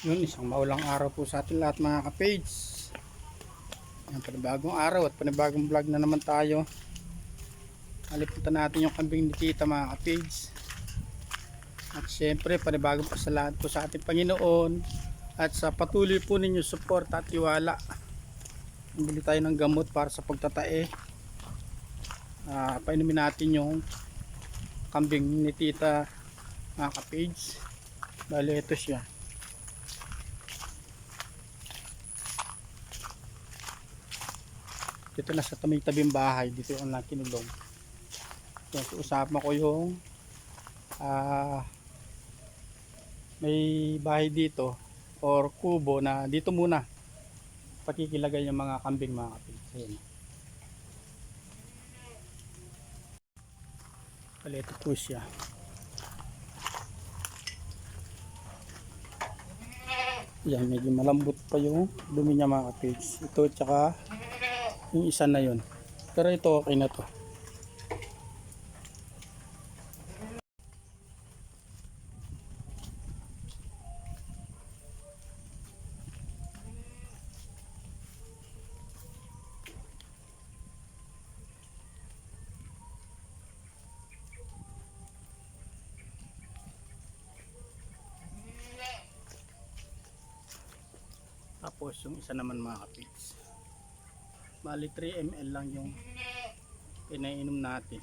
Yun, isang maulang araw po sa atin lahat mga ka-page. Yan, panibagong araw at panibagong vlog na naman tayo. Alipunta natin yung kambing ni Tita mga ka-page. At syempre panibagong pasalamat po sa ating Panginoon at sa patuloy po ninyo support at tiwala. Bili tayo ng gamot para sa pagtatae. Painumin natin yung kambing ni Tita mga ka-page. Bali ito siya. Dito na sa tabi-tabing bahay, dito yung lang kinulong. So, usapan ko yung may bahay dito or kubo na dito muna pakikilagay yung mga kambing mga kapatid. Ayan. Palito po siya. Yan, medyo malambot pa yung dumi niya mga kapatid. Ito tsaka yung isa na yun, pero ito okay na to. Tapos yung isa naman mga kapits, bali 3 ml lang yung pinainom natin.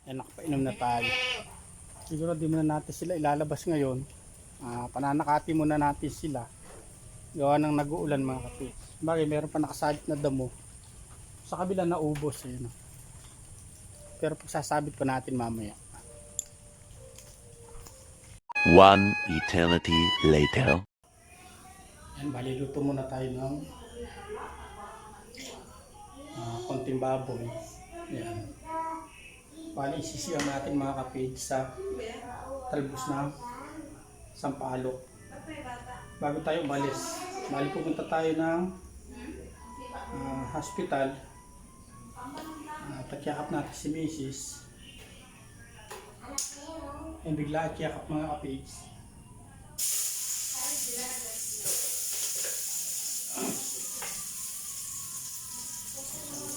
Yan, nakapainom na tayo. Siguro di muna natin sila ilalabas ngayon. Pananakati muna natin sila. Gawa ng nag-uulan mga kapits. Bagay, meron pa nakasabit na damo. Sa kabila na ubos. Yun. Pero pagsasabit pa natin mamaya. One eternity later. Yan, bali luto muna tayo ng konting baboy. Yan. Bali isisiyang natin mga kapage sa talbos ng sampalok. Bago tayo umalis, bali pupunta tayo ng hospital. Takyakap natin si Mrs. Yung bigla at yakap mga kapage.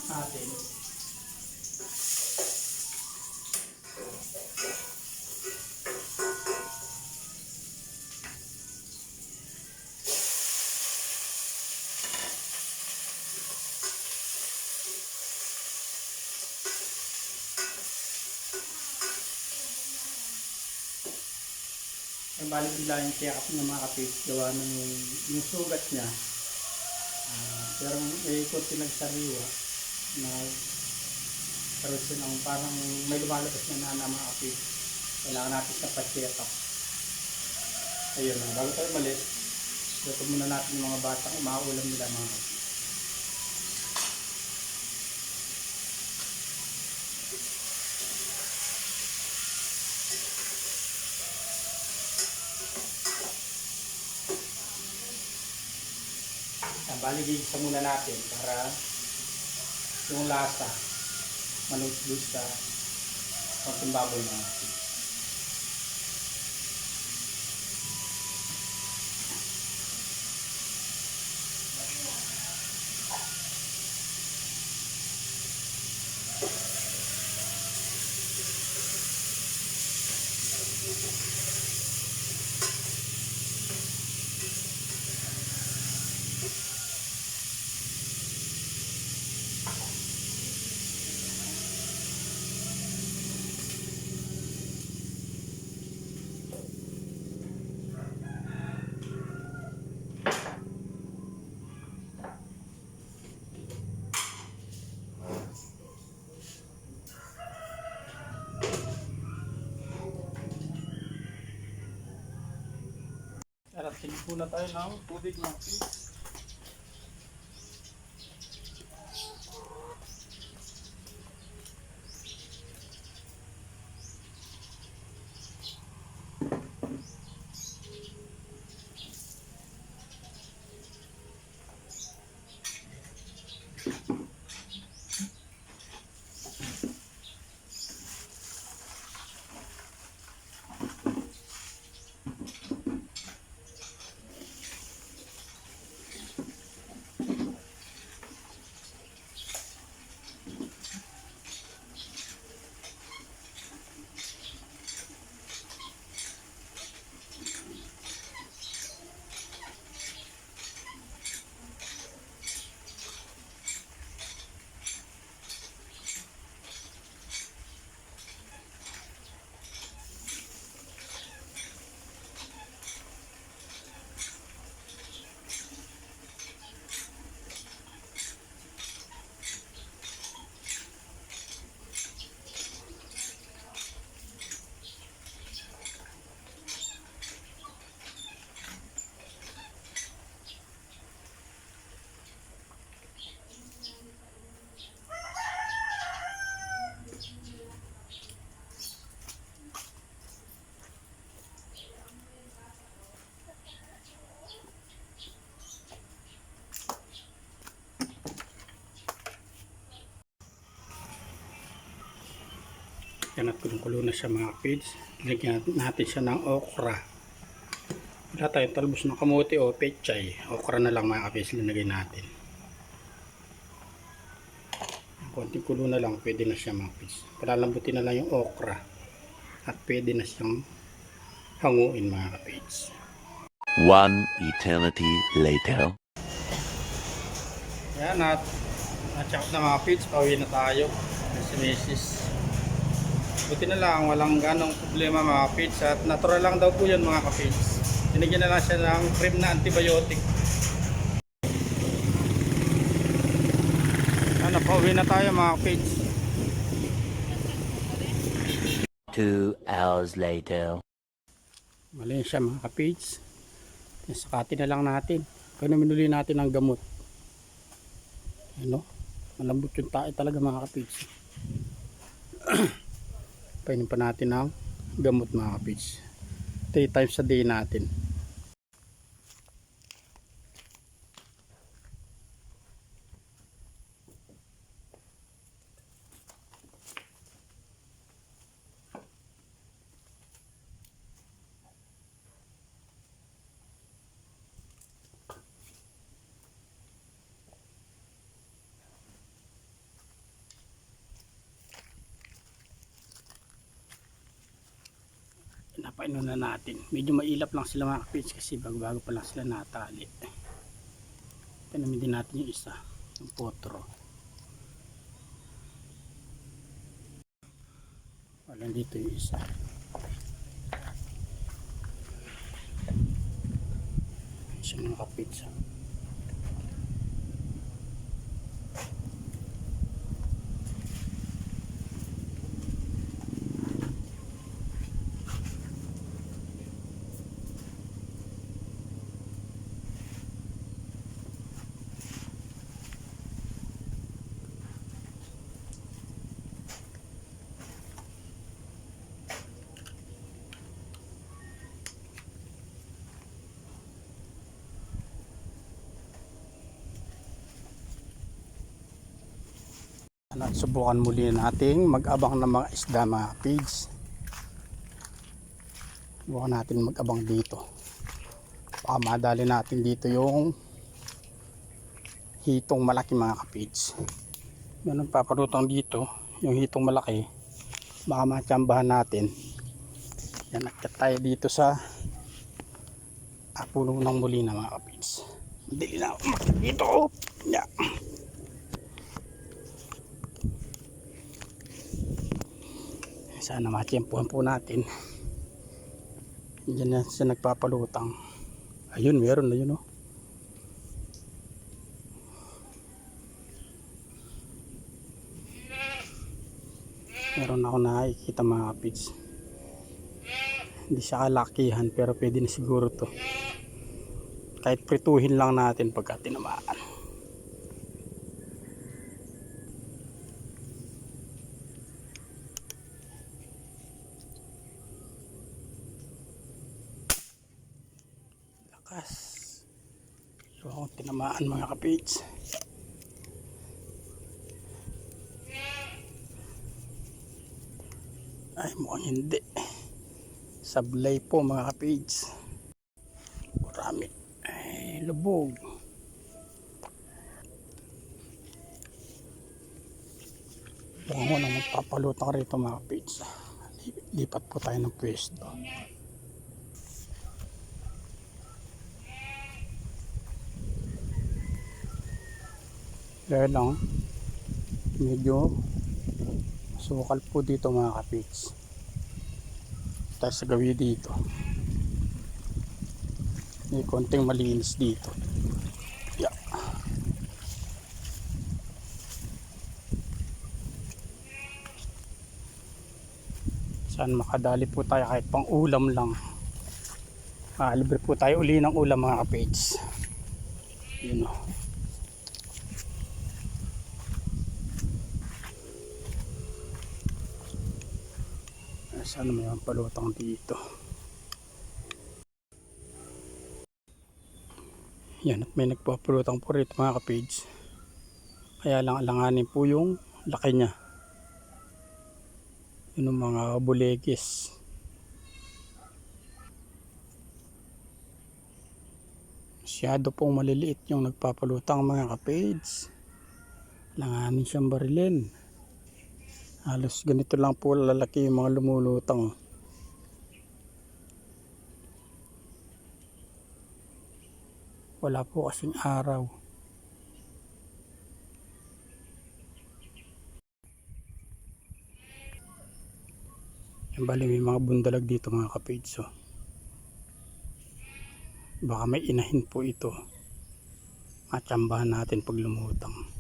Atin. Balik bigla yung tiyakap ng mga kapit, gawa ng yung sugat niya. Pero may konti nagsariwa na karoon siya ng parang may lumalabas na mga kapit. Kailangan natin sa pa-check-up. Ayun na, bago tayo malis, luto muna natin yung mga batang umaulam nila mga kapit. Baligigisa muna natin para yung lasa manusbus sa konting baboy natin. At sigpo na tayo ng tubig mga kapids. Yan at kulong-kulo na siya mga kapids. Lagyan natin siya ng okra. Wala tayong talbos ng kamote o pechay. Okra na lang mga kapids linagay natin. Konting kulo na lang pwede na siya mga kapids. Palalambutin na lang yung okra. At pwede na siyang hanguin mga kapids. One eternity later. Yan at na-check na mga kapids. Pauwi na tayo. Si Mrs. Buti na lang, walang ganong problema mga kapids. At natural lang daw po yun mga kapids. Tinigyan na lang siya ng cream na antibiotic. Ano, pauwi na tayo mga kapids. 2 hours later. Mali siya mga kapids. Sakatin na lang natin. Kaya minuli natin ang gamot. Ano? Malambot yung tae talaga mga kapids. Painom pa natin ang gamot mga kapids. 3 times a day natin. Napainom na natin. Medyo mailap lang sila mga kapids kasi bago-bago pa lang sila natali. Painumin din natin yung isa, yung potro. Walang dito yung isa. Siya mga kapids. At subukan muli nating mag-abang ng mga isda mga kapids. Subukan natin mag-abang dito. Baka madali natin dito yung hitong malaki mga kapids. Meron paparutang dito yung hitong malaki. Baka matsambahan natin. Yan, nakita tayo dito sa puno ng muli na mga kapids. Dili na umakit dito. Yeah. Sana matiyempuhan po natin. Diyan na siya nagpapalutang. Ayun, meron na yun, oh. Meron ako nakikita mga kapids. Hindi siya kalakihan pero pwede na siguro to. Kahit prituhin lang natin pagka tinamaan. Lakas. So akong tinamaan mga kapage. Ay mukhang hindi. Sablay po mga kapage. Marami. Ay lubog. Mukhang mo nang magpapalutang rito mga kapage. Lipat po tayo ng pwesto. Kaya lang medyo sukal po dito mga kapage. Tayo sa gawi dito. May konting malinis dito. Yeah. Saan makadali po tayo kahit pang ulam lang. Libre po tayo uli ng ulam mga kapage. Yun o. Sana may palutang dito. Yan, at may nagpapalutang po rito mga kapage. Kaya lang alanganin po yung laki niya. Yun ang mga bulegis. Masyado pong maliliit yung nagpapalutang mga kapage. Alanganin siyang barilin. Halos ganito lang po lalaki yung mga lumulutang. Wala po kasing araw. Yan bali may mga bundalag dito mga kapage. So, baka may inahin po ito. Matsambahan natin pag lumutang.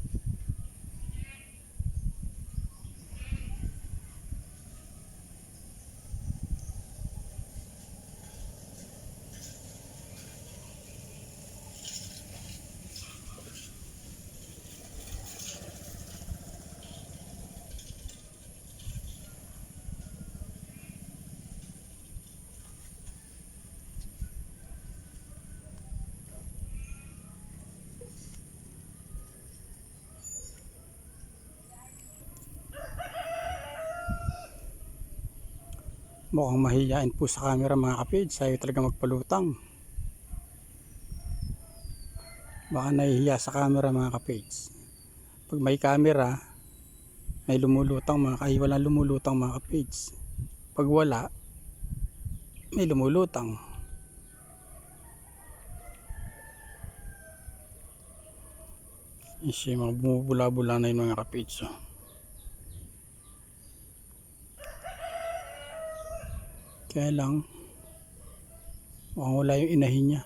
Mukhang mahihain po sa camera mga kapage. Ayaw talaga magpalutang. Baka nahihiya sa camera mga kapage. Pag may camera, may lumulutang walang lumulutang mga kapage. Pag wala, may lumulutang. Kasi mga bumubula-bula na yung mga kapage. So. Kaya lang mukhang wala yung inahin niya.